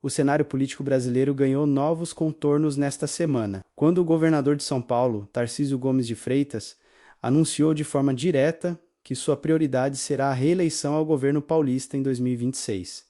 O cenário político brasileiro ganhou novos contornos nesta semana, quando o governador de São Paulo, Tarcísio Gomes de Freitas, anunciou de forma direta que sua prioridade será a reeleição ao governo paulista em 2026.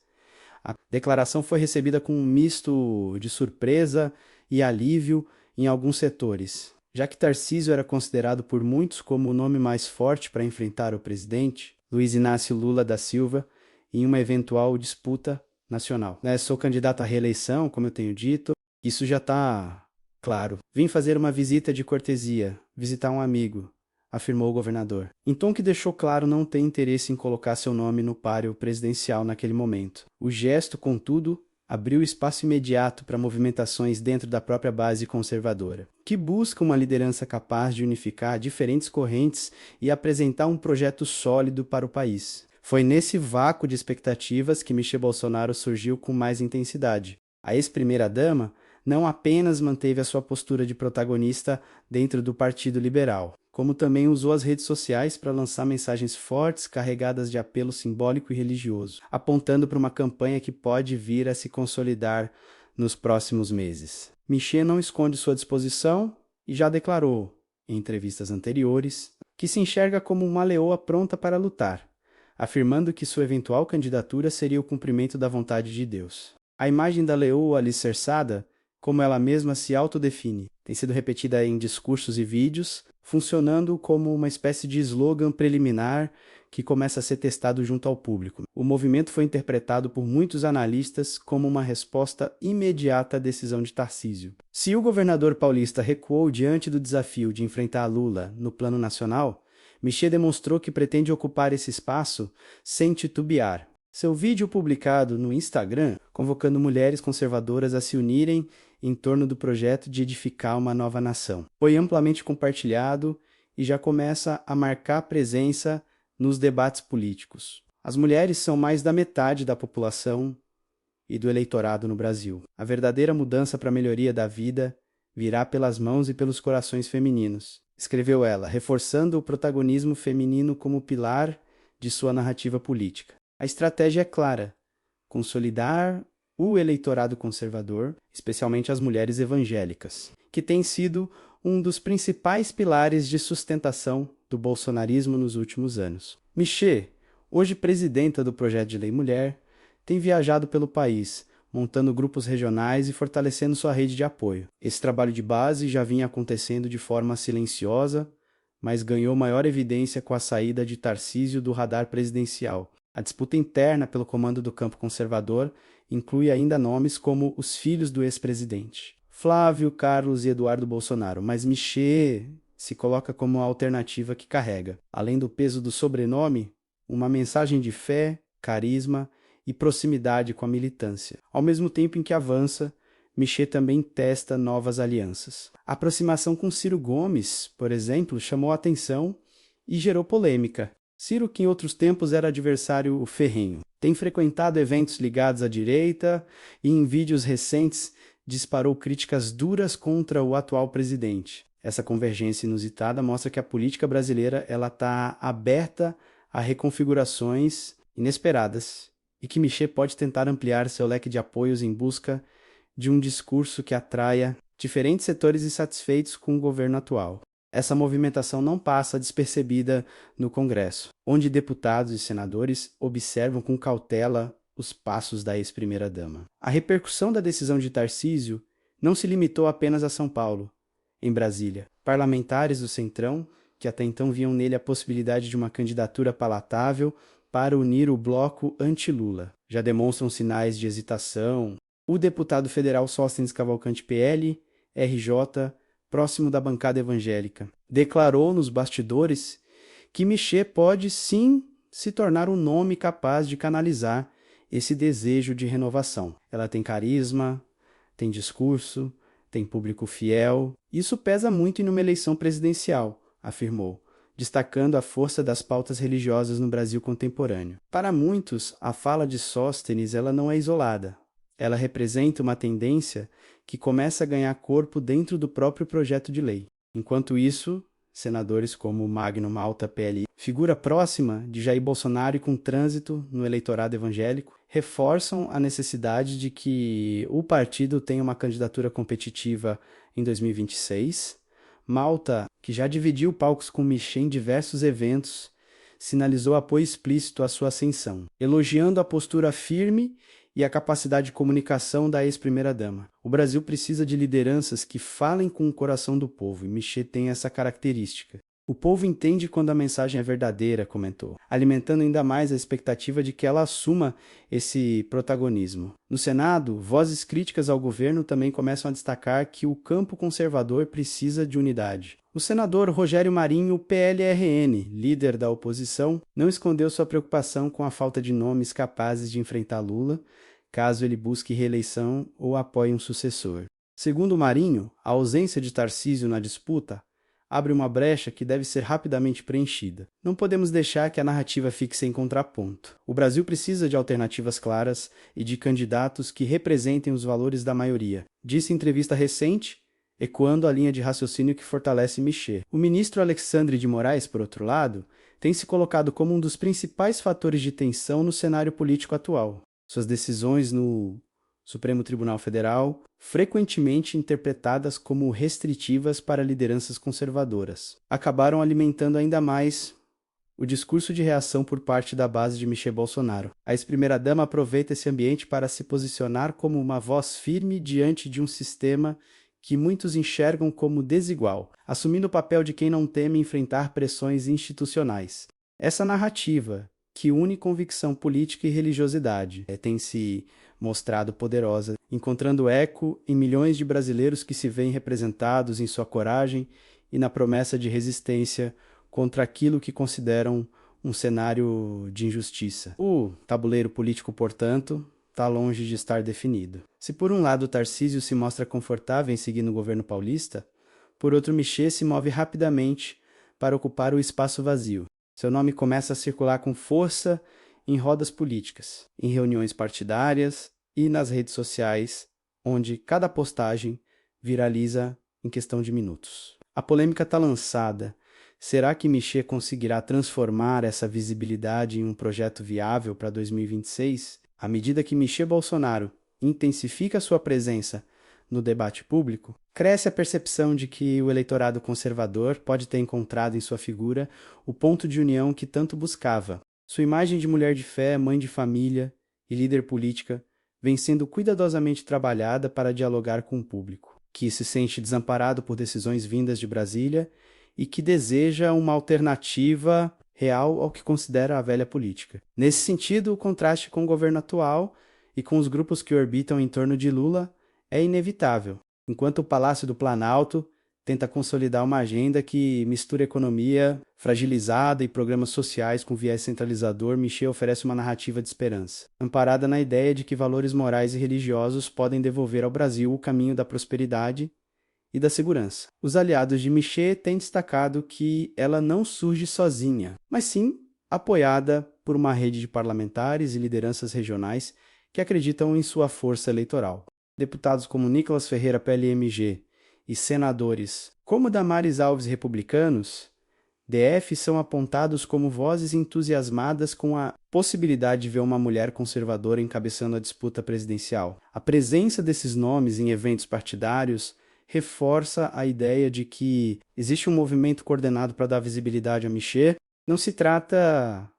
A declaração foi recebida com um misto de surpresa e alívio em alguns setores. Já que Tarcísio era considerado por muitos como o nome mais forte para enfrentar o presidente, Luiz Inácio Lula da Silva, em uma eventual disputa nacional. Sou candidato à reeleição, como eu tenho dito, isso já está claro. Vim fazer uma visita de cortesia, visitar um amigo, afirmou o governador, em tom que deixou claro não ter interesse em colocar seu nome no páreo presidencial naquele momento. O gesto, contudo, abriu espaço imediato para movimentações dentro da própria base conservadora, que busca uma liderança capaz de unificar diferentes correntes e apresentar um projeto sólido para o país. Foi nesse vácuo de expectativas que Michel Bolsonaro surgiu com mais intensidade. A ex-primeira-dama não apenas manteve a sua postura de protagonista dentro do Partido Liberal, como também usou as redes sociais para lançar mensagens fortes carregadas de apelo simbólico e religioso, apontando para uma campanha que pode vir a se consolidar nos próximos meses. Michel não esconde sua disposição e já declarou, em entrevistas anteriores, que se enxerga como uma leoa pronta para lutar, afirmando que sua eventual candidatura seria o cumprimento da vontade de Deus. A imagem da leoa alicerçada, como ela mesma se autodefine, tem sido repetida em discursos e vídeos, funcionando como uma espécie de slogan preliminar que começa a ser testado junto ao público. O movimento foi interpretado por muitos analistas como uma resposta imediata à decisão de Tarcísio. Se o governador paulista recuou diante do desafio de enfrentar Lula no plano nacional, Michel demonstrou que pretende ocupar esse espaço sem titubear. Seu vídeo publicado no Instagram, convocando mulheres conservadoras a se unirem em torno do projeto de edificar uma nova nação, foi amplamente compartilhado e já começa a marcar presença nos debates políticos. As mulheres são mais da metade da população e do eleitorado no Brasil. A verdadeira mudança para a melhoria da vida virá pelas mãos e pelos corações femininos, escreveu ela, reforçando o protagonismo feminino como pilar de sua narrativa política. A estratégia é clara: consolidar o eleitorado conservador, especialmente as mulheres evangélicas, que tem sido um dos principais pilares de sustentação do bolsonarismo nos últimos anos. Michel, hoje presidenta do Projeto de Lei Mulher, tem viajado pelo país, montando grupos regionais e fortalecendo sua rede de apoio. Esse trabalho de base já vinha acontecendo de forma silenciosa, mas ganhou maior evidência com a saída de Tarcísio do radar presidencial. A disputa interna pelo comando do campo conservador inclui ainda nomes como os filhos do ex-presidente, Flávio, Carlos e Eduardo Bolsonaro, mas Michel se coloca como a alternativa que carrega, além do peso do sobrenome, uma mensagem de fé, carisma e proximidade com a militância. Ao mesmo tempo em que avança, Michel também testa novas alianças. A aproximação com Ciro Gomes, por exemplo, chamou a atenção e gerou polêmica. Ciro, que em outros tempos era adversário ferrenho, tem frequentado eventos ligados à direita e em vídeos recentes disparou críticas duras contra o atual presidente. Essa convergência inusitada mostra que a política brasileira está aberta a reconfigurações inesperadas e que Michel pode tentar ampliar seu leque de apoios em busca de um discurso que atraia diferentes setores insatisfeitos com o governo atual. Essa movimentação não passa despercebida no Congresso, onde deputados e senadores observam com cautela os passos da ex-primeira-dama. A repercussão da decisão de Tarcísio não se limitou apenas a São Paulo. Em Brasília, parlamentares do Centrão, que até então viam nele a possibilidade de uma candidatura palatável para unir o bloco anti-Lula, já demonstram sinais de hesitação. O deputado federal Sóstenes Cavalcante PL, RJ, próximo da bancada evangélica, declarou nos bastidores que Michel pode sim se tornar um nome capaz de canalizar esse desejo de renovação. Ela tem carisma, tem discurso, tem público fiel. Isso pesa muito em uma eleição presidencial, afirmou, destacando a força das pautas religiosas no Brasil contemporâneo. Para muitos, a fala de Sóstenes não é isolada. Ela representa uma tendência que começa a ganhar corpo dentro do próprio projeto de lei. Enquanto isso, senadores como Magno Malta PL figura próxima de Jair Bolsonaro e com trânsito no eleitorado evangélico, reforçam a necessidade de que o partido tenha uma candidatura competitiva em 2026. Malta, que já dividiu palcos com Michê em diversos eventos, sinalizou apoio explícito à sua ascensão, elogiando a postura firme e a capacidade de comunicação da ex-primeira-dama. O Brasil precisa de lideranças que falem com o coração do povo, e Michê tem essa característica. O povo entende quando a mensagem é verdadeira, comentou, alimentando ainda mais a expectativa de que ela assuma esse protagonismo. No Senado, vozes críticas ao governo também começam a destacar que o campo conservador precisa de unidade. O senador Rogério Marinho, PLRN, líder da oposição, não escondeu sua preocupação com a falta de nomes capazes de enfrentar Lula, caso ele busque reeleição ou apoie um sucessor. Segundo Marinho, a ausência de Tarcísio na disputa abre uma brecha que deve ser rapidamente preenchida. Não podemos deixar que a narrativa fique sem contraponto. O Brasil precisa de alternativas claras e de candidatos que representem os valores da maioria, disse em entrevista recente, ecoando a linha de raciocínio que fortalece Michê. O ministro Alexandre de Moraes, por outro lado, tem se colocado como um dos principais fatores de tensão no cenário político atual. Suas decisões no Supremo Tribunal Federal, frequentemente interpretadas como restritivas para lideranças conservadoras, acabaram alimentando ainda mais o discurso de reação por parte da base de Michel Bolsonaro. A ex-primeira-dama aproveita esse ambiente para se posicionar como uma voz firme diante de um sistema que muitos enxergam como desigual, assumindo o papel de quem não teme enfrentar pressões institucionais. Essa narrativa, que une convicção política e religiosidade, tem se mostrado poderosa, encontrando eco em milhões de brasileiros que se veem representados em sua coragem e na promessa de resistência contra aquilo que consideram um cenário de injustiça. O tabuleiro político, portanto, está longe de estar definido. Se por um lado Tarcísio se mostra confortável em seguir no governo paulista, por outro Michê se move rapidamente para ocupar o espaço vazio. Seu nome começa a circular com força em rodas políticas, em reuniões partidárias e nas redes sociais, onde cada postagem viraliza em questão de minutos. A polêmica está lançada. Será que Michê conseguirá transformar essa visibilidade em um projeto viável para 2026? À medida que Michê Bolsonaro intensifica sua presença no debate público, cresce a percepção de que o eleitorado conservador pode ter encontrado em sua figura o ponto de união que tanto buscava. Sua imagem de mulher de fé, mãe de família e líder política vem sendo cuidadosamente trabalhada para dialogar com o público, que se sente desamparado por decisões vindas de Brasília e que deseja uma alternativa real ao que considera a velha política. Nesse sentido, o contraste com o governo atual e com os grupos que orbitam em torno de Lula é inevitável, enquanto o Palácio do Planalto tenta consolidar uma agenda que mistura economia fragilizada e programas sociais com viés centralizador. Michê oferece uma narrativa de esperança, amparada na ideia de que valores morais e religiosos podem devolver ao Brasil o caminho da prosperidade e da segurança. Os aliados de Michê têm destacado que ela não surge sozinha, mas sim apoiada por uma rede de parlamentares e lideranças regionais que acreditam em sua força eleitoral. Deputados como Nicolas Ferreira, PLMG, e senadores como Damares Alves, republicanos, DF, são apontados como vozes entusiasmadas com a possibilidade de ver uma mulher conservadora encabeçando a disputa presidencial. A presença desses nomes em eventos partidários reforça a ideia de que existe um movimento coordenado para dar visibilidade a Michê. Não se trata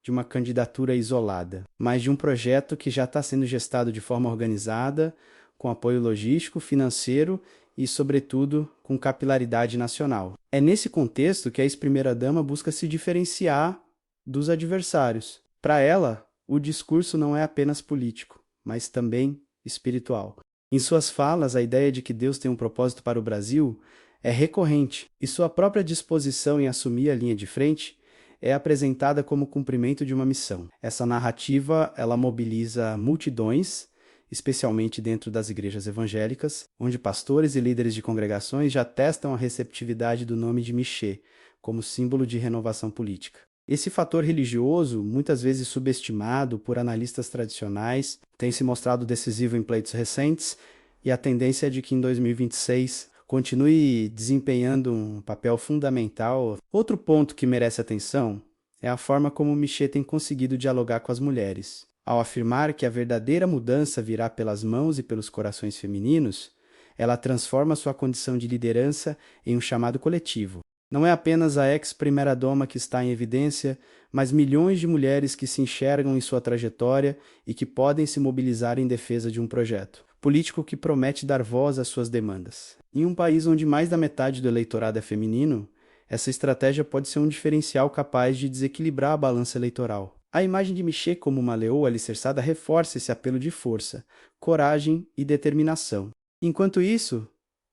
de uma candidatura isolada, mas de um projeto que já está sendo gestado de forma organizada, com apoio logístico, financeiro e, sobretudo, com capilaridade nacional. É nesse contexto que a ex-primeira-dama busca se diferenciar dos adversários. Para ela, o discurso não é apenas político, mas também espiritual. Em suas falas, a ideia de que Deus tem um propósito para o Brasil é recorrente, e sua própria disposição em assumir a linha de frente é apresentada como cumprimento de uma missão. Essa narrativa, ela mobiliza multidões, especialmente dentro das igrejas evangélicas, onde pastores e líderes de congregações já testam a receptividade do nome de Michê como símbolo de renovação política. Esse fator religioso, muitas vezes subestimado por analistas tradicionais, tem se mostrado decisivo em pleitos recentes, e a tendência é de que em 2026, continue desempenhando um papel fundamental. Outro ponto que merece atenção é a forma como Michelet tem conseguido dialogar com as mulheres. Ao afirmar que a verdadeira mudança virá pelas mãos e pelos corações femininos, ela transforma sua condição de liderança em um chamado coletivo. Não é apenas a ex-primeira-dama que está em evidência, mas milhões de mulheres que se enxergam em sua trajetória e que podem se mobilizar em defesa de um projeto político que promete dar voz às suas demandas. Em um país onde mais da metade do eleitorado é feminino, essa estratégia pode ser um diferencial capaz de desequilibrar a balança eleitoral. A imagem de Michelet como uma leoa alicerçada reforça esse apelo de força, coragem e determinação. Enquanto isso,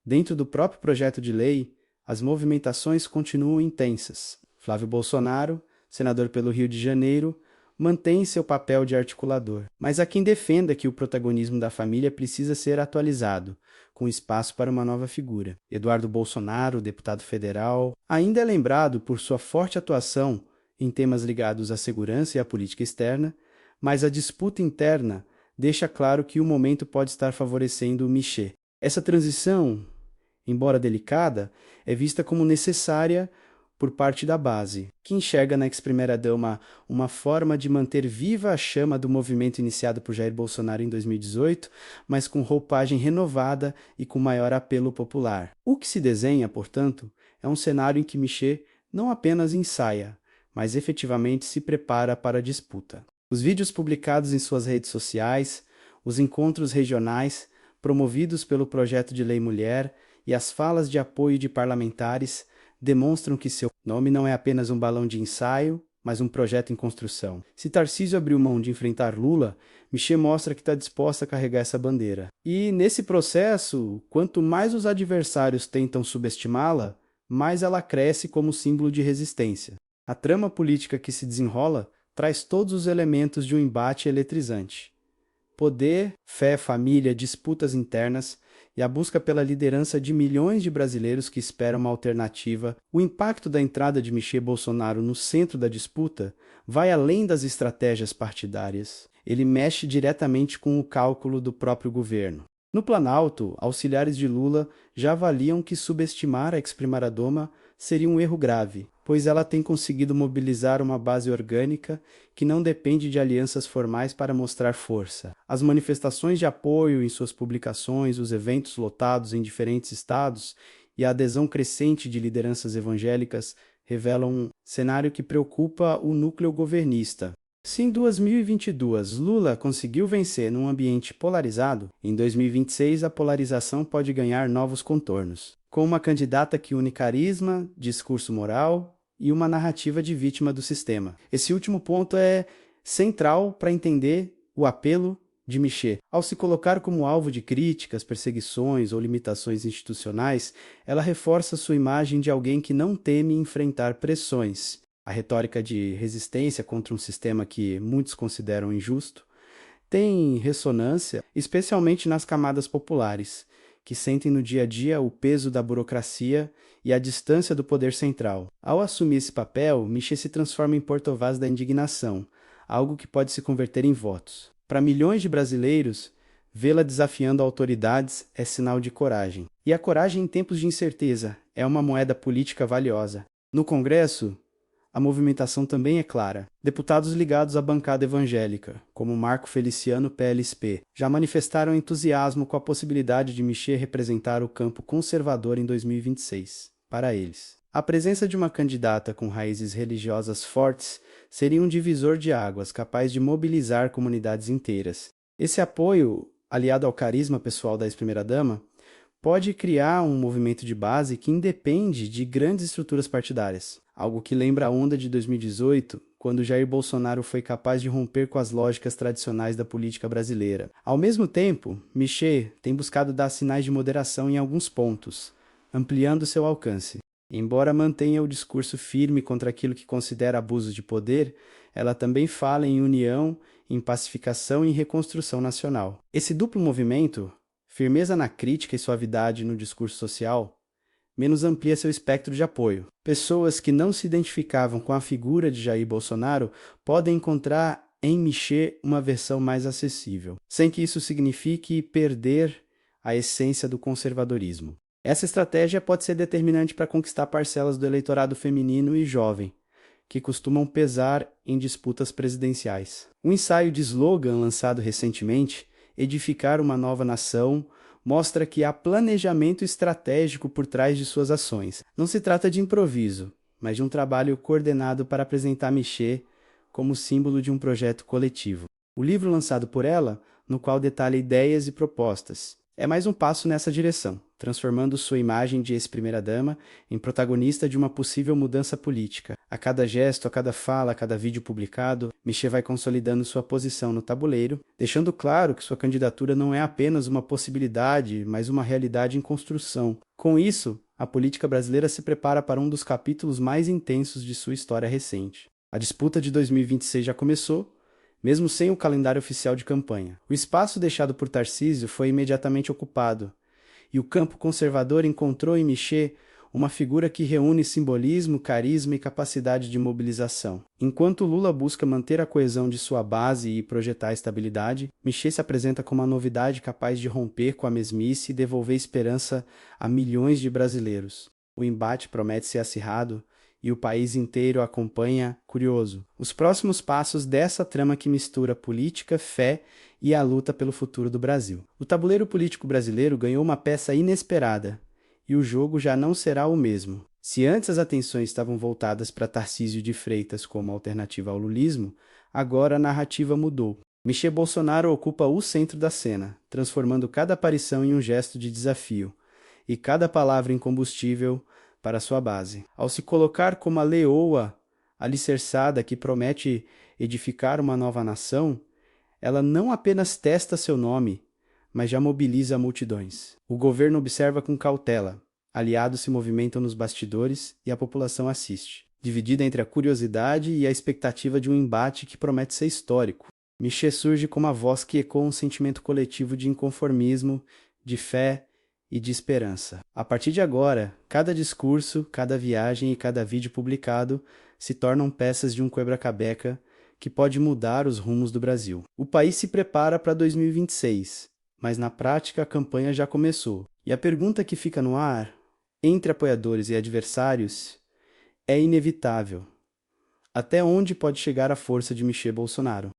dentro do próprio projeto de lei, as movimentações continuam intensas. Flávio Bolsonaro, senador pelo Rio de Janeiro, mantém seu papel de articulador. Mas há quem defenda que o protagonismo da família precisa ser atualizado, com espaço para uma nova figura. Eduardo Bolsonaro, deputado federal, ainda é lembrado por sua forte atuação em temas ligados à segurança e à política externa, mas a disputa interna deixa claro que o momento pode estar favorecendo o Michelet. Essa transição, embora delicada, é vista como necessária por parte da base, que enxerga na ex-primeira-dama uma forma de manter viva a chama do movimento iniciado por Jair Bolsonaro em 2018, mas com roupagem renovada e com maior apelo popular. O que se desenha, portanto, é um cenário em que Michelet não apenas ensaia, mas efetivamente se prepara para a disputa. Os vídeos publicados em suas redes sociais, os encontros regionais promovidos pelo Projeto de Lei Mulher e as falas de apoio de parlamentares demonstram que seu nome não é apenas um balão de ensaio, mas um projeto em construção. Se Tarcísio abriu mão de enfrentar Lula, Michelet mostra que está disposta a carregar essa bandeira. E nesse processo, quanto mais os adversários tentam subestimá-la, mais ela cresce como símbolo de resistência. A trama política que se desenrola traz todos os elementos de um embate eletrizante. Poder, fé, família, disputas internas e a busca pela liderança de milhões de brasileiros que esperam uma alternativa. O impacto da entrada de Michelet Bolsonaro no centro da disputa vai além das estratégias partidárias. Ele mexe diretamente com o cálculo do próprio governo. No Planalto, auxiliares de Lula já avaliam que subestimar a ex-primeira-dama seria um erro grave, pois ela tem conseguido mobilizar uma base orgânica que não depende de alianças formais para mostrar força. As manifestações de apoio em suas publicações, os eventos lotados em diferentes estados e a adesão crescente de lideranças evangélicas revelam um cenário que preocupa o núcleo governista. Se em 2022 Lula conseguiu vencer num ambiente polarizado, em 2026 a polarização pode ganhar novos contornos, com uma candidata que une carisma, discurso moral e uma narrativa de vítima do sistema. Esse último ponto é central para entender o apelo de Michelet. Ao se colocar como alvo de críticas, perseguições ou limitações institucionais, ela reforça sua imagem de alguém que não teme enfrentar pressões. A retórica de resistência contra um sistema que muitos consideram injusto tem ressonância, especialmente nas camadas populares, que sentem no dia a dia o peso da burocracia e a distância do poder central. Ao assumir esse papel, Michelet se transforma em porta-voz da indignação, algo que pode se converter em votos. Para milhões de brasileiros, vê-la desafiando autoridades é sinal de coragem. E a coragem em tempos de incerteza é uma moeda política valiosa. No Congresso, a movimentação também é clara. Deputados ligados à bancada evangélica, como Marco Feliciano, PLSP, já manifestaram entusiasmo com a possibilidade de Michelet representar o campo conservador em 2026. Para eles, a presença de uma candidata com raízes religiosas fortes seria um divisor de águas capaz de mobilizar comunidades inteiras. Esse apoio, aliado ao carisma pessoal da ex-primeira-dama, pode criar um movimento de base que independe de grandes estruturas partidárias, algo que lembra a onda de 2018, quando Jair Bolsonaro foi capaz de romper com as lógicas tradicionais da política brasileira. Ao mesmo tempo, Michelet tem buscado dar sinais de moderação em alguns pontos, ampliando seu alcance. Embora mantenha o discurso firme contra aquilo que considera abuso de poder, ela também fala em união, em pacificação e em reconstrução nacional. Esse duplo movimento, firmeza na crítica e suavidade no discurso social, menos amplia seu espectro de apoio. Pessoas que não se identificavam com a figura de Jair Bolsonaro podem encontrar em Michelet uma versão mais acessível, sem que isso signifique perder a essência do conservadorismo. Essa estratégia pode ser determinante para conquistar parcelas do eleitorado feminino e jovem, que costumam pesar em disputas presidenciais. Um ensaio de slogan lançado recentemente, Edificar uma Nova Nação, mostra que há planejamento estratégico por trás de suas ações. Não se trata de improviso, mas de um trabalho coordenado para apresentar Michê como símbolo de um projeto coletivo. O livro lançado por ela, no qual detalha ideias e propostas, é mais um passo nessa direção, transformando sua imagem de ex-primeira-dama em protagonista de uma possível mudança política. A cada gesto, a cada fala, a cada vídeo publicado, Michê vai consolidando sua posição no tabuleiro, deixando claro que sua candidatura não é apenas uma possibilidade, mas uma realidade em construção. Com isso, a política brasileira se prepara para um dos capítulos mais intensos de sua história recente. A disputa de 2026 já começou, mesmo sem o calendário oficial de campanha. O espaço deixado por Tarcísio foi imediatamente ocupado, e o campo conservador encontrou em Michê uma figura que reúne simbolismo, carisma e capacidade de mobilização. Enquanto Lula busca manter a coesão de sua base e projetar a estabilidade, Michê se apresenta como uma novidade capaz de romper com a mesmice e devolver esperança a milhões de brasileiros. O embate promete ser acirrado, e o país inteiro acompanha, curioso, os próximos passos dessa trama que mistura política, fé e a luta pelo futuro do Brasil. O tabuleiro político brasileiro ganhou uma peça inesperada, e o jogo já não será o mesmo. Se antes as atenções estavam voltadas para Tarcísio de Freitas como alternativa ao lulismo, agora a narrativa mudou. Michê Bolsonaro ocupa o centro da cena, transformando cada aparição em um gesto de desafio, e cada palavra em combustível para sua base. Ao se colocar como a leoa alicerçada que promete edificar uma nova nação, ela não apenas testa seu nome, mas já mobiliza multidões. O governo observa com cautela, aliados se movimentam nos bastidores e a população assiste, dividida entre a curiosidade e a expectativa de um embate que promete ser histórico. Michê surge como a voz que ecoa um sentimento coletivo de inconformismo, de fé e de esperança. A partir de agora, cada discurso, cada viagem e cada vídeo publicado se tornam peças de um quebra-cabeça que pode mudar os rumos do Brasil. O país se prepara para 2026, mas na prática a campanha já começou. E a pergunta que fica no ar, entre apoiadores e adversários, é inevitável. Até onde pode chegar a força de Michê Bolsonaro?